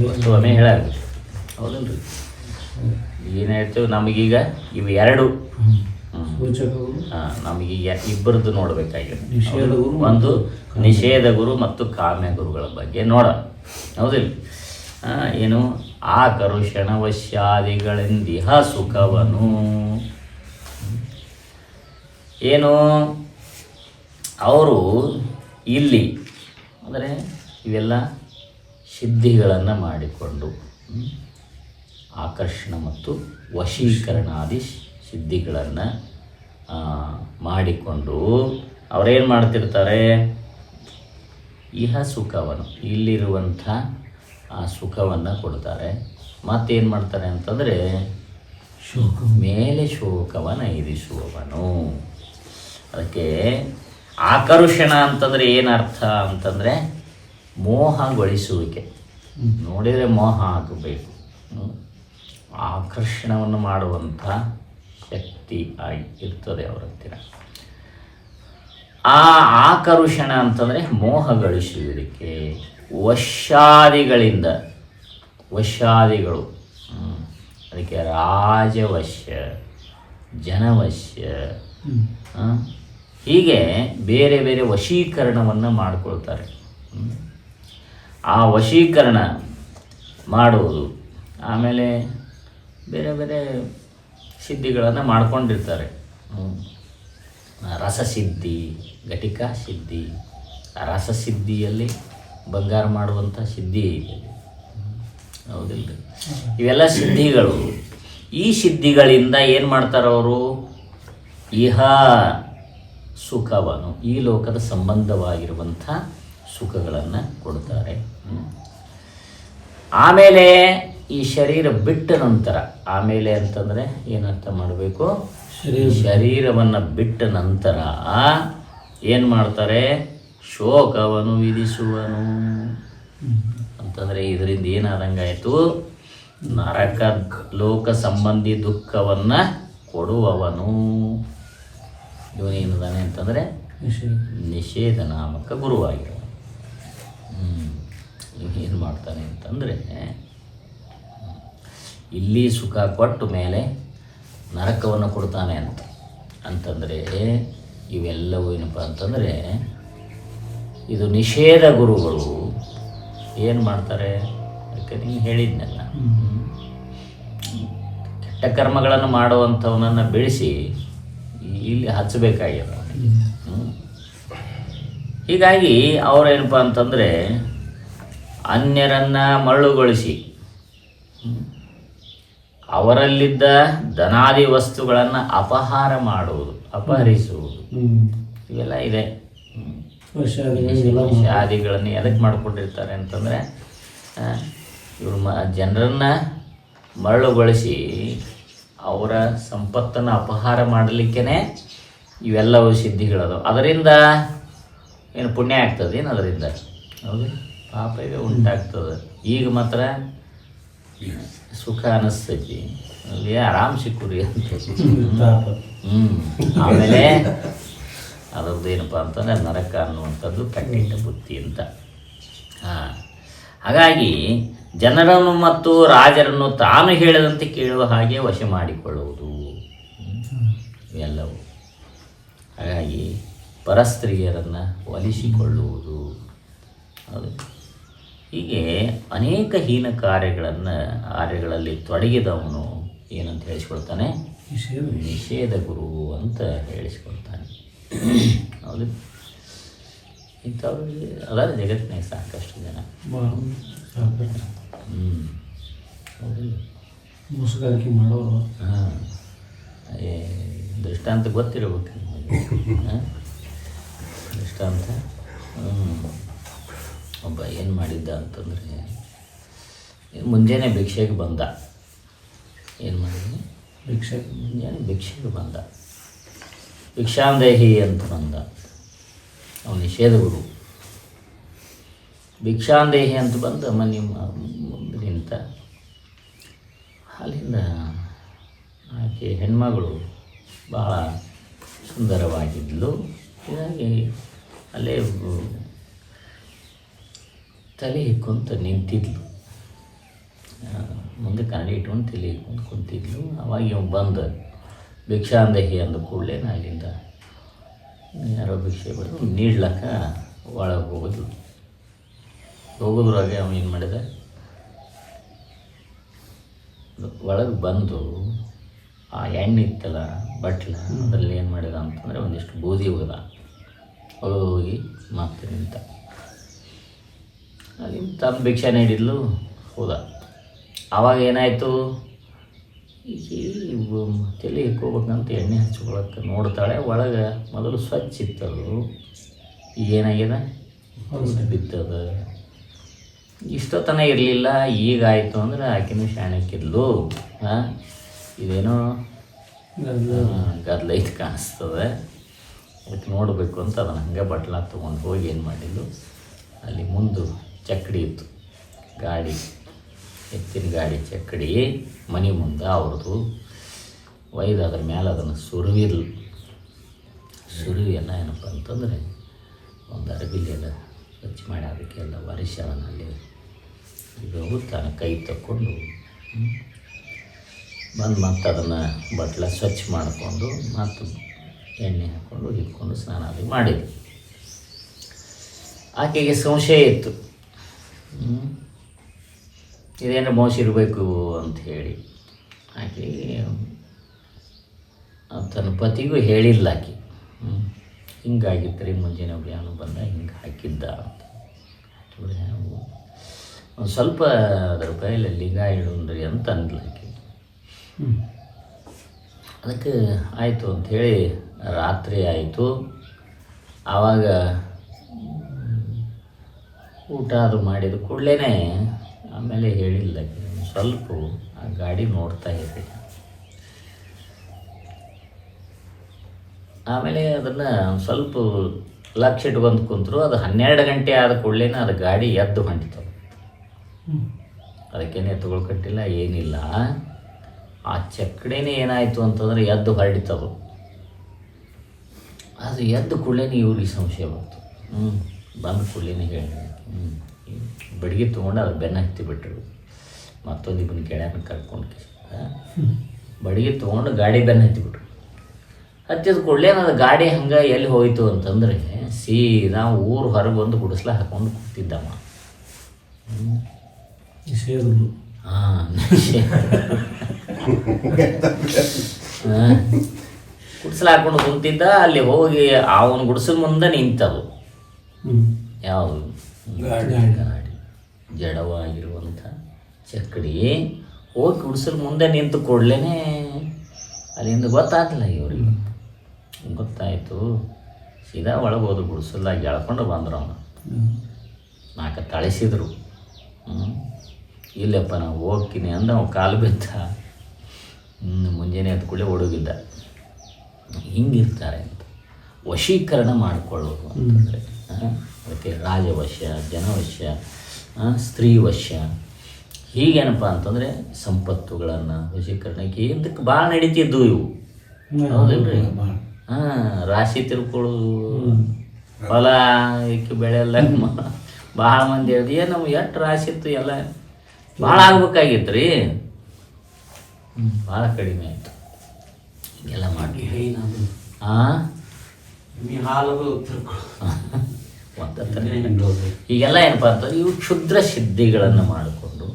ವಸ್ತುವನ್ನೇ ಹೇಳಾಗ. ಹೌದಲ್ರಿ? ಏನು ಹೇಳ್ತೇವೆ? ನಮಗೀಗ ಇವು 2 ನಮಗೀಗ ಇಬ್ಬರದ್ದು ನೋಡಬೇಕಾಗಿದೆ. ಒಂದು ನಿಷೇಧ ಗುರು ಮತ್ತು ಕಾಮ್ಯ ಗುರುಗಳ ಬಗ್ಗೆ ನೋಡೋಣ. ಹೌದಿಲ್ಲ? ಏನು? ಆ ಕರುಷಣವಶ್ಯಾದಿಗಳಿಂದಿಹ ಸುಖವನು. ಏನು? ಅವರು ಇಲ್ಲಿ ಅಂದರೆ ಇವೆಲ್ಲ ಸಿದ್ಧಿಗಳನ್ನು ಮಾಡಿಕೊಂಡು ಆಕರ್ಷಣ ಮತ್ತು ವಶೀಕರಣಾದಿ ಸಿದ್ಧಿಗಳನ್ನು ಮಾಡಿಕೊಂಡು ಅವರೇನು ಮಾಡ್ತಿರ್ತಾರೆ? ಇಹ ಸುಖವನ್ನು, ಇಲ್ಲಿರುವಂಥ ಆ ಸುಖವನ್ನು ಕೊಡ್ತಾರೆ. ಮತ್ತೇನು ಮಾಡ್ತಾರೆ ಅಂತಂದರೆ ಮೇಲೆ ಶೋಕವನ್ನು ಇರಿಸುವವನು. ಅದಕ್ಕೆ ಆಕರ್ಷಣ ಅಂತಂದರೆ ಏನರ್ಥ ಅಂತಂದರೆ ಮೋಹಗೊಳಿಸುವಿಕೆ. ನೋಡಿದರೆ ಮೋಹ ಆಗಬೇಕು, ಆಕರ್ಷಣವನ್ನು ಮಾಡುವಂಥ ಶಕ್ತಿ ಆಗಿ ಇರ್ತದೆ ಅವರ ಹತ್ತಿರ. ಆ ಆಕರ್ಷಣ ಅಂತಂದರೆ ಮೋಹಗೊಳಿಸುವಿಕೆ. ವಶ್ಯಾದಿಗಳು, ಅದಕ್ಕೆ ರಾಜವಶ್ಯ, ಜನವಶ್ಯ, ಹೀಗೆ ಬೇರೆ ಬೇರೆ ವಶೀಕರಣವನ್ನು ಮಾಡಿಕೊಳ್ತಾರೆ. ಆ ವಶೀಕರಣ ಮಾಡುವುದು, ಆಮೇಲೆ ಬೇರೆ ಬೇರೆ ಸಿದ್ಧಿಗಳನ್ನು ಮಾಡ್ಕೊಂಡಿರ್ತಾರೆ. ರಸಸಿದ್ಧಿ, ಘಟಿಕಾ ಸಿದ್ಧಿ, ರಸಸಿದ್ಧಿಯಲ್ಲಿ ಬಂಗಾರ ಮಾಡುವಂಥ ಸಿದ್ಧಿ ಇದೆ, ಹೌದಿಲ್ಲ? ಇವೆಲ್ಲ ಸಿದ್ಧಿಗಳು. ಈ ಸಿದ್ಧಿಗಳಿಂದ ಏನು ಮಾಡ್ತಾರೆ ಅವರು? ಇಹ ಸುಖವನ್ನು, ಈ ಲೋಕದ ಸಂಬಂಧವಾಗಿರುವಂಥ ಸುಖಗಳನ್ನು ಕೊಡ್ತಾರೆ. ಆಮೇಲೆ ಈ ಶರೀರ ಬಿಟ್ಟ ನಂತರ, ಆಮೇಲೆ ಅಂತಂದರೆ ಏನರ್ಥ ಮಾಡಬೇಕು? ಶರೀರವನ್ನು ಬಿಟ್ಟ ನಂತರ ಏನು ಮಾಡ್ತಾರೆ? ಶೋಕವನ್ನು ವಿಧಿಸುವನು ಅಂತಂದರೆ ಇದರಿಂದ ಏನಾದಂಗಾಯಿತು? ನರಕ ಲೋಕ ಸಂಬಂಧಿ ದುಃಖವನ್ನು ಕೊಡುವವನು. ಇವನೇನಿದ್ದಾನೆ ಅಂತಂದರೆ ನಿಷೇಧ ನಾಮಕ ಗುರುವಾಗಿರುವ. ಏನು ಮಾಡ್ತಾನೆ ಅಂತಂದರೆ ಇಲ್ಲಿ ಸುಖ ಕೊಟ್ಟು ಮೇಲೆ ನರಕವನ್ನು ಕೊಡ್ತಾನೆ ಅಂತಂದರೆ ಇವೆಲ್ಲವೂ ಏನಪ್ಪ ಅಂತಂದರೆ ಇದು ನಿಷೇಧ ಗುರುಗಳು ಏನು ಮಾಡ್ತಾರೆ? ಅದಕ್ಕೆ ನೀನು ಹೇಳಿದ್ನಲ್ಲ, ಕೆಟ್ಟ ಕರ್ಮಗಳನ್ನು ಮಾಡುವಂಥವನನ್ನು ಬೆಳೆಸಿ ಇಲ್ಲಿ ಹಚ್ಚಬೇಕಾಗ್ಯದ. ಹೀಗಾಗಿ ಅವರೇನಪ್ಪ ಅಂತಂದರೆ ಅನ್ಯರನ್ನು ಮರಳುಗೊಳಿಸಿ ಅವರಲ್ಲಿದ್ದ ಧನಾದಿ ವಸ್ತುಗಳನ್ನು ಅಪಹಾರ ಮಾಡುವುದು, ಅಪಹರಿಸುವುದು, ಇವೆಲ್ಲ ಇದೆ. ಶಾದಿಗಳನ್ನು ಎದಕ್ಕೆ ಮಾಡಿಕೊಂಡಿರ್ತಾರೆ ಅಂತಂದರೆ ಇವರು ಜನರನ್ನು ಮರಳುಗೊಳಿಸಿ ಅವರ ಸಂಪತ್ತನ್ನು ಅಪಹಾರ ಮಾಡಲಿಕ್ಕೇ ಇವೆಲ್ಲವೂ ಸಿದ್ಧಿಗಳದು. ಅದರಿಂದ ಏನು ಪುಣ್ಯ ಆಗ್ತದೆ? ಏನು ಅದರಿಂದ? ಹೌದು, ಪಾಪ ಇವೇ ಉಂಟಾಗ್ತದೆ. ಈಗ ಮಾತ್ರ ಸುಖ ಅನ್ನಿಸ್ತೈತಿ, ಆರಾಮ್ ಸಿಕ್ಕುರಿ ಅಂತ. ಆಮೇಲೆ ಅದರದ್ದು ಏನಪ್ಪ ಅಂತಂದರೆ ನರಕ ಅನ್ನುವಂಥದ್ದು ಕಟ್ಟಿಟ್ಟ ಬುತ್ತಿ ಅಂತ. ಹಾಗಾಗಿ ಜನರನ್ನು ಮತ್ತು ರಾಜರನ್ನು ತಾನು ಹೇಳಿದಂತೆ ಕೇಳುವ ಹಾಗೆ ವಶ ಮಾಡಿಕೊಳ್ಳುವುದು ಇವೆಲ್ಲವೂ. ಹಾಗಾಗಿ ಪರಸ್ತ್ರೀಯರನ್ನು ಒಲಿಸಿಕೊಳ್ಳುವುದು, ಹೌದು. ಹೀಗೆ ಅನೇಕ ಹೀನ ಕಾರ್ಯಗಳಲ್ಲಿ ತೊಡಗಿದವನು ಏನಂತ ಹೇಳಿಸ್ಕೊಳ್ತಾನೆ? ನಿಷೇಧ ಗುರು ಅಂತ ಹೇಳಿಸ್ಕೊಳ್ತಾನೆ, ಹೌದು. ಇಂಥವ್ರಿಗೆ ಅದರ ಜಗತ್ತಿನಾಗ ಸಾಕಷ್ಟು ಜನ. ಮೋಸಗಾರಿಕೆ ಮಾಡೋರು. ದೃಷ್ಟಾಂತ ಗೊತ್ತಿರಬೇಕು ನಿಮಗೆ. ದೃಷ್ಟಾಂತ ಒಬ್ಬ ಏನು ಮಾಡಿದ್ದ ಅಂತಂದರೆ ಮುಂಜಾನೆ ಭಿಕ್ಷೆಗೆ ಬಂದ. ಏನು ಮಾಡಿದ್ನಿ? ಮುಂಜಾನೆ ಭಿಕ್ಷೆಗೆ ಬಂದ. ಭಿಕ್ಷಾಂದೇಹಿ ಅಂತ ಬಂದ. ಅವನು ನಿಷೇಧ ಗುರು. ಭಿಕ್ಷಾಂದೇಹಿ ಅಂತ ಬಂದ ಮನೆ ನಿಂತ. ಅಲ್ಲಿಂದ ಆಕೆ ಹೆಣ್ಮಗಳು ಭಾಳ ಸುಂದರವಾಗಿದ್ಲು. ಹೀಗಾಗಿ ಅಲ್ಲೇ ತಲೆ ಹಿಕ್ಕೊಂತ ನಿಂತಿದ್ಲು. ಮುಂದೆ ಕನ್ನಡಿ ಇಟ್ಕೊಂಡು ತಲೆ ಹಿಕ್ಕೊಂಡು ಕುಂತಿದ್ಲು. ಅವಾಗ ಇವ್ ಬಂದು ಭಿಕ್ಷಾಂದೇಹಿ ಅಂದ ಕೂಡಲೇ ಅಲ್ಲಿಂದ ಯಾರೋ ಭಿಕ್ಷೆ ಬಿಡೋದು ನೀಡ್ಲಕ್ಕ ಒಳಗೆ ಹೋಗೋದ್ರಾಗೆ ಅವನು ಏನು ಮಾಡಿದ? ಒಳಗೆ ಬಂದು ಆ ಎಣ್ಣೆ ಇತ್ತಲ್ಲ ಬಟ್ಲ, ಅದರಲ್ಲಿ ಏನು ಮಾಡಿದ ಅಂತಂದರೆ ಒಂದಿಷ್ಟು ಬೂದಿ ಹೋದ. ಹೋಗಿ ಮತ್ತೆ ನಿಂತ. ಅಲ್ಲಿ ತನ್ನ ಭಿಕ್ಷೆ ನೀಡಿದ್ಲು, ಹೋದ. ಆವಾಗ ಏನಾಯಿತು? ತಲೆ ಹಿಕ್ಕೋಬೇಕಂತ ಎಣ್ಣೆ ಹಚ್ಕೊಳಕ್ಕೆ ನೋಡ್ತಾಳೆ. ಒಳಗೆ ಮೊದಲು ಸ್ವಚ್ಛ ಇತ್ತದು, ಈಗೇನಾಗ್ಯದ? ಬಿತ್ತದ. ಇಷ್ಟೊತ್ತನ ಇರಲಿಲ್ಲ, ಈಗಾಯಿತು ಅಂದರೆ ಆಕೆನೂ ಶಾಣಕ್ಕಿದ್ಲು. ಇದೇನೋ ಗದ್ದಲ ಐತೆ ಕಾಣಿಸ್ತದೆ. ಅದಕ್ಕೆ ನೋಡಬೇಕು ಅಂತ ಅದನ್ನು ಹಂಗೆ ಬಟ್ಲ ತೊಗೊಂಡು ಹೋಗಿ ಏನು ಮಾಡಿದ್ದು, ಅಲ್ಲಿ ಮುಂದೆ ಚಕ್ಕಡಿ ಇತ್ತು, ಗಾಡಿ, ಎತ್ತಿನ ಗಾಡಿ ಚಕ್ಕಡಿ ಮನೆ ಮುಂದೆ ಅವ್ರದ್ದು ಒಯ್ದು ಅದ್ರ ಮೇಲೆ ಅದನ್ನು ಸುರುವಿಯನ್ನು ಏನಪ್ಪ ಅಂತಂದರೆ ಒಂದು ಅರಬಿಲೆಲ್ಲ ಸ್ವಚ್ಛ ಮಾಡಿ ಅದಕ್ಕೆಲ್ಲ ಒರೆಸಿ ಅದನ್ನಲ್ಲಿ ಇದು ತಾನು ಕೈ ತಕ್ಕೊಂಡು ಬಂದು ಮತ್ತೆ ಅದನ್ನು ಬಟ್ಲ ಸ್ವಚ್ಛ ಮಾಡಿಕೊಂಡು ಮತ್ತು ಎಣ್ಣೆ ಹಾಕ್ಕೊಂಡು ಇಟ್ಕೊಂಡು ಸ್ನಾನ ಅದು ಮಾಡಿದ್ವಿ. ಆಕೆಗೆ ಸಂಶಯ ಇತ್ತು, ಇದೇನು ಮೋಸ ಇರಬೇಕು ಅಂತ ಹೇಳಿ. ಆಕೆಗೆ ತನ್ನ ಪತಿಗೂ ಹೇಳಿಲ್ಲ ಆಕೆ, ಹಿಂಗಾಗಿತ್ತು ರೀ ಮುಂಜಾನೆ ಅಭಿಯಾನ ಬಂದ ಹಿಂಗೆ ಹಾಕಿದ್ದ ಅಂತ. ಒಂದು ಸ್ವಲ್ಪ ಅದರ ರೂಪಾಯಲ್ಲಿ ಲಿಂಗ ಇಡುನ್ರಿ ಅಂತ ಅಂದ್ಲು ಆಕೆ. ಅದಕ್ಕೆ ಆಯಿತು ಅಂಥೇಳಿ ರಾತ್ರಿ ಆಯಿತು. ಆವಾಗ ಊಟ ಅದು ಮಾಡಿದ ಕೂಡಲೇ ಆಮೇಲೆ ಹೇಳಿಲ್ಲ ಸ್ವಲ್ಪ ಆ ಗಾಡಿ ನೋಡ್ತಾ ಇದ್ದೆ. ಆಮೇಲೆ ಅದನ್ನು ಸ್ವಲ್ಪ ಲಕ್ಷ ಇಟ್ಕೊಂಡು ಕುಂತರು. ಅದು 12 ಗಂಟೆ ಆದ ಕೂಡಲೇ ಅದು ಗಾಡಿ ಎದ್ದು ಹೊಂಟಿತು. ಅದಕ್ಕೇನೆ ಎತ್ತುಗಳು ಕಟ್ಟಿಲ್ಲ ಏನಿಲ್ಲ. ಆ ಚಕ್ಕಡಿನೇ ಏನಾಯಿತು ಅಂತಂದರೆ ಎದ್ದು ಹೊರಡಿತವು. ಅದು ಎದ್ದು ಕೂಡಲೇ ಇವ್ರಿಗೆ ಸಂಶಯ ಬಂತು. ಬಂದ ಕೂಡಲೇ ಹೇಳಿ ಬಡಿಗೆ ತೊಗೊಂಡು ಅದು ಬೆನ್ನ ಹತ್ತಿಬಿಟ್ರು. ಮತ್ತೊಂದು ಇಬ್ಬನ ಗೆಳೆಯನ ಕರ್ಕೊಂಡು ಬಡಿಗೆ ತೊಗೊಂಡು ಗಾಡಿ ಬೆನ್ನ ಹತ್ತಿಬಿಟ್ರು. ಹತ್ತಿದ ಕೂಡಲೇ ಅದು ಗಾಡಿ ಹಂಗೆ ಎಲ್ಲಿ ಹೋಯಿತು ಅಂತಂದರೆ ಸೀದಾ ಊರು ಹೊರಗೆ ಬಂದು ಗುಡಿಸ್ಲ ಹಾಕ್ಕೊಂಡು ಕೂತಿದ್ದಮ್ಮ. ಗುಡಿಸ್ಲ ಹಾಕ್ಕೊಂಡು ಕುಂತಿದ್ದ. ಅಲ್ಲಿ ಹೋಗಿ ಅವನು ಗುಡಿಸಿದ ಮುಂದೆ ನಿಂತವು. ಯಾವುದು ಗಾಡಿ ಜಡವಾಗಿರುವಂಥ ಚಕ್ಕಡಿ ಹೋಗಿ ಗುಡಿಸಲು ಮುಂದೆ ನಿಂತು ಕೂಡಲೇ ಅಲ್ಲಿಂದ ಗೊತ್ತಾಗಲಿಲ್ಲ ಇವ್ರಿಗೆ. ಗೊತ್ತಾಯಿತು, ಸೀದಾ ಒಳಗೆ ಹೋದು ಗುಡಿಸಲ್ಲಾಗಿ ಎಳ್ಕೊಂಡು ಬಂದರು. ಅವನು 4 ತಳಿಸಿದ್ರು. ಇಲ್ಲಪ್ಪ ನಾವು ಹೋಗ್ತೀನಿ ಅಂದ ಅವ್ನು ಕಾಲು ಬಿದ್ದ. ಮುಂಜಾನೆ ಎದ್ಕೊಳ್ಳಿ ಹುಡುಗಿದ್ದ. ಹಿಂಗಿರ್ತಾರೆ ಅಂತ ವಶೀಕರಣ ಮಾಡಿಕೊಳ್ಳೋದು ಅಂತಂದರೆ ಅದಕ್ಕೆ ರಾಜವಶ್ಯ, ಜನವಶ್ಯ, ಸ್ತ್ರೀವಶ್ಯ, ಹೀಗೇನಪ್ಪ ಅಂತಂದರೆ ಸಂಪತ್ತುಗಳನ್ನು ವಶೀಕರಣಕ್ಕೆ ಇದಕ್ಕೆ ಭಾಳ ನಡೀತಿದ್ದು ಇವು. ಹೌದಿಲ್ರಿ? ರಾಶಿ ತಿರ್ಕೊಳ್ಳೋದು, ಹೊಲ ಇಕ್ಕಿ ಬೆಳೆ ಎಲ್ಲ ಭಾಳ ಮಂದಿ ಹೇಳ್ದು ಏನು ನಮ್ಗೆ ಎಷ್ಟು ರಾಶಿ ಇತ್ತು ಎಲ್ಲ ಭಾಳ ಆಗ್ಬೇಕಾಗಿತ್ತು ರೀ. ಭಾಳ ಕಡಿಮೆ ಆಯಿತು. ಹಿಂಗೆಲ್ಲ ಮಾಡಿ ಈಗೆಲ್ಲ ಏನಪ್ಪ ಅಂತಂದ್ರೆ ಇವು ಕ್ಷುದ್ರ ಸಿದ್ಧಿಗಳನ್ನು ಮಾಡಿಕೊಂಡು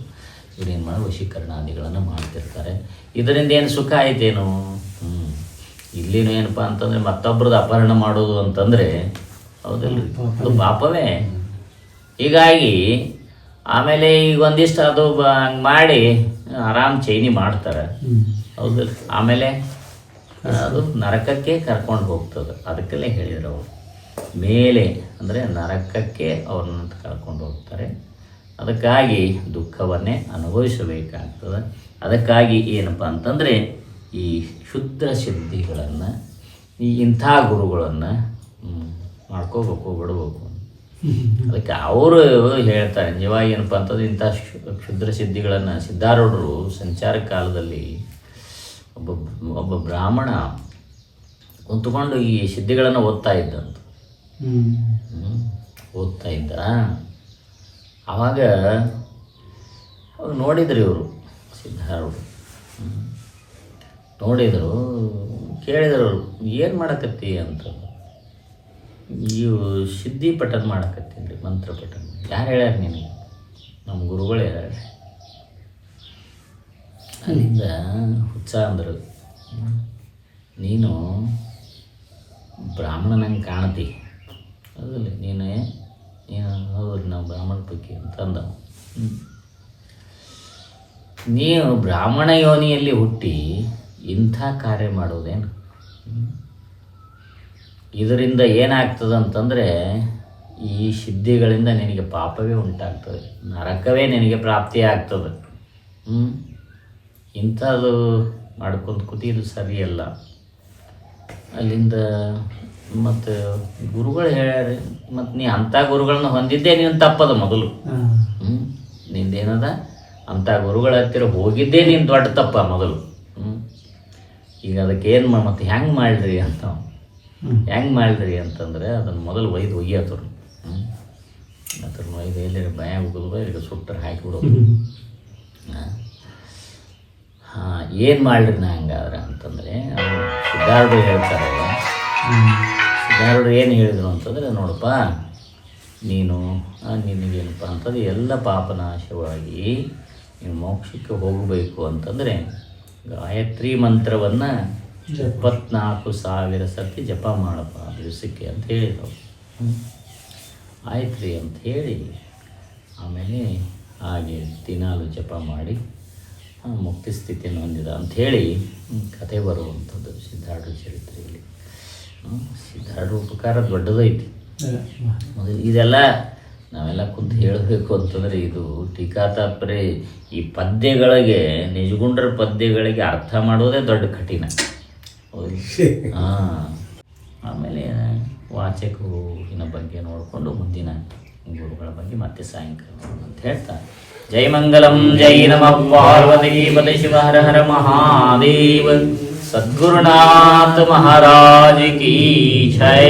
ಇವ್ರೇನು ಮಾಡಿ ವಶೀಕರಣಾದಿಗಳನ್ನು ಮಾಡ್ತಿರ್ತಾರೆ. ಇದರಿಂದ ಏನು ಸುಖ ಆಯ್ತೇನು? ಇಲ್ಲಿನೂ ಏನಪ್ಪ ಅಂತಂದರೆ ಮತ್ತೊಬ್ರದ್ದು ಅಪಹರಣ ಮಾಡೋದು ಅಂತಂದರೆ ಹೌದಲ್ರಿ, ಅದು ಪಾಪವೇ. ಹೀಗಾಗಿ ಆಮೇಲೆ ಈಗ ಒಂದಿಷ್ಟು ಅದು ಹಂಗೆ ಮಾಡಿ ಆರಾಮ್ ಚೈನಿ ಮಾಡ್ತಾರೆ. ಹೌದಲ್ರಿ? ಆಮೇಲೆ ಅದು ನರಕಕ್ಕೆ ಕರ್ಕೊಂಡು ಹೋಗ್ತದೆ. ಅದಕ್ಕೆಲ್ಲೇ ಹೇಳಿದ್ರು ಅವರು ಮೇಲೆ ಅಂದರೆ ನರಕಕ್ಕೆ ಅವ್ರನ್ನ ಕರ್ಕೊಂಡು ಹೋಗ್ತಾರೆ. ಅದಕ್ಕಾಗಿ ದುಃಖವನ್ನೇ ಅನುಭವಿಸಬೇಕಾಗ್ತದೆ. ಅದಕ್ಕಾಗಿ ಏನಪ್ಪ ಅಂತಂದರೆ ಈ ಕ್ಷುದ್ರ ಸಿದ್ಧಿಗಳನ್ನು ಇಂಥ ಗುರುಗಳನ್ನು ಮಾಡ್ಕೋಬೇಕು, ಬಿಡಬೇಕು. ಅದಕ್ಕೆ ಅವರು ಹೇಳ್ತಾರೆ ನಿಜವಾಗಿ ಏನಪ್ಪ ಅಂತಂದ್ರೆ ಇಂಥ ಕ್ಷುದ್ರ ಸಿದ್ಧಿಗಳನ್ನು ಸಿದ್ಧಾರೂಢರು ಸಂಚಾರ ಕಾಲದಲ್ಲಿ ಒಬ್ಬ ಬ್ರಾಹ್ಮಣ ಕುಂತ್ಕೊಂಡು ಈ ಸಿದ್ಧಿಗಳನ್ನು ಓದ್ತಾ ಇದ್ದಂತ. ಓದ್ತಾ ಇದ್ದ. ಆವಾಗ ನೋಡಿದ್ರು ಇವರು ಸಿದ್ಧಾರೂಢರು. ನೋಡಿದರು, ಕೇಳಿದರು ಏನು ಮಾಡಕತ್ತಿ ಅಂತ. ಇವು ಸಿದ್ಧಿ ಪಠನ ಮಾಡಕತ್ತೀನಿ ರೀ, ಮಂತ್ರ ಪಠನ. ಯಾರು ಹೇಳ್ಯಾರ ನಿನಗೆ? ನಮ್ಮ ಗುರುಗಳು ಹೇಳ್ಯಾರ. ಅಲ್ಲಿಂದ ಹುಚ್ಚ ಅಂದರು, ನೀನು ಬ್ರಾಹ್ಮಣನಂಗೆ ಕಾಣ್ತಿ ಹೌದಲ್ಲ, ನೀನು ಹೌದು ನಾವು ಬ್ರಾಹ್ಮಣ ಪೈಕಿ ಅಂತ ಅಂದ. ನೀವು ಬ್ರಾಹ್ಮಣ ಯೋನಿಯಲ್ಲಿ ಹುಟ್ಟಿ ಇಂಥ ಕಾರ್ಯ ಮಾಡೋದೇನು? ಇದರಿಂದ ಏನಾಗ್ತದೆ ಅಂತಂದರೆ ಈ ಸಿದ್ಧಿಗಳಿಂದ ನಿನಗೆ ಪಾಪವೇ ಉಂಟಾಗ್ತದೆ, ನರಕವೇ ನಿನಗೆ ಪ್ರಾಪ್ತಿ ಆಗ್ತದೆ. ಇಂಥದ್ದು ಮಾಡ್ಕೊಂಡು ಕೂತಿದ್ದು ಸರಿಯಲ್ಲ. ಅಲ್ಲಿಂದ ಮತ್ತು ಗುರುಗಳು ಹೇಳ್ಯಾರಿ, ಮತ್ತು ನೀ ಅಂಥ ಗುರುಗಳನ್ನ ಹೊಂದಿದ್ದೇ ನೀನು ತಪ್ಪದ ಮೊದಲು. ನಿಂದೇನದ ಅಂಥ ಗುರುಗಳ ಹತ್ತಿರ ಹೋಗಿದ್ದೇ ನೀನು ದೊಡ್ಡ ತಪ್ಪ ಮೊದಲು. ಈಗ ಅದಕ್ಕೆ ಏನು ಮತ್ತು ಹೆಂಗೆ ಮಾಡಿರಿ ಅಂತ, ಹೆಂಗೆ ಮಾಡಿರಿ ಅಂತಂದರೆ ಅದನ್ನು ಮೊದಲು ಒಯ್ದು ಒಯ್ಯತ್ತರು. ಅದ್ರ ಒಯ್ದು ಎಲ್ಲಿ ಭಯ ಹೋಗೋದು, ಈಗ ಸುಟ್ಟರೆ ಹಾಕಿಬಿಡೋದು. ಹಾಂ, ಏನು ಮಾಡಿರಿ ನಾ ಹಂಗಾದ್ರೆ ಅಂತಂದರೆ ಅವರು ಸಿದ್ಧಾರೂಢರು ಹೇಳ್ತಾರಲ್ಲ, ಸಿದ್ಧಾರೂಢರು ಏನು ಹೇಳಿದರು ಅಂತಂದರೆ, ನೋಡಪ್ಪ ನೀನು ನಿನಗೇನಪ್ಪ ಅಂತಂದ್ರೆ ಎಲ್ಲ ಪಾಪನಾಶವಾಗಿ ನೀನು ಮೋಕ್ಷಕ್ಕೆ ಹೋಗಬೇಕು ಅಂತಂದರೆ ಗಾಯತ್ರಿ ಮಂತ್ರವನ್ನು 24,000 ಸರ್ತಿ ಜಪ ಮಾಡಪ್ಪ ದಿವಸಕ್ಕೆ ಅಂತ ಹೇಳಿದರು. ಆಯ್ತು ರೀ ಅಂತ ಹೇಳಿ ಆಮೇಲೆ ಹಾಗೆ ದಿನಾಲು ಜಪ ಮಾಡಿ ಮುಕ್ತಿ ಸ್ಥಿತಿಯನ್ನು ಹೊಂದಿದ ಅಂಥೇಳಿ ಕತೆ ಬರುವಂಥದ್ದು ಸಿದ್ಧಾರೂಢ ಚರಿತ್ರೆಯಲ್ಲಿ. ಸಿದ್ಧಾರೂಢ ಉಪಕಾರ ದೊಡ್ಡದೈತಿ. ಇದೆಲ್ಲ ನಾವೆಲ್ಲ ಕುಂತು ಹೇಳಬೇಕು ಅಂತಂದರೆ ಇದು ಟೀಕಾತಾಪರೆ ಈ ಪದ್ಯಗಳಿಗೆ, ನಿಜಗುಂಡರ ಪದ್ಯಗಳಿಗೆ ಅರ್ಥ ಮಾಡೋದೇ ದೊಡ್ಡ ಕಠಿಣ. ಹಾಂ, ಆಮೇಲೆ ವಾಚಕೂರಿನ ಬಗ್ಗೆ ನೋಡಿಕೊಂಡು ಮುಂದಿನ ಗುರುಗಳ ಬಗ್ಗೆ ಮತ್ತೆ ಸಾಯಂಕಾಲ ಅಂತ ಹೇಳ್ತಾ, ಜೈ ಮಂಗಲಂ ಜೈ ನಮಃ ಪಾರ್ವತಿ ಪದೇ ಶಿವ ಹರ ಹರ ಮಹಾದೇವ. ಸದ್ಗುರುನಾಥ ಮಹಾರಾಜ್ ಕಿ ಜೈ.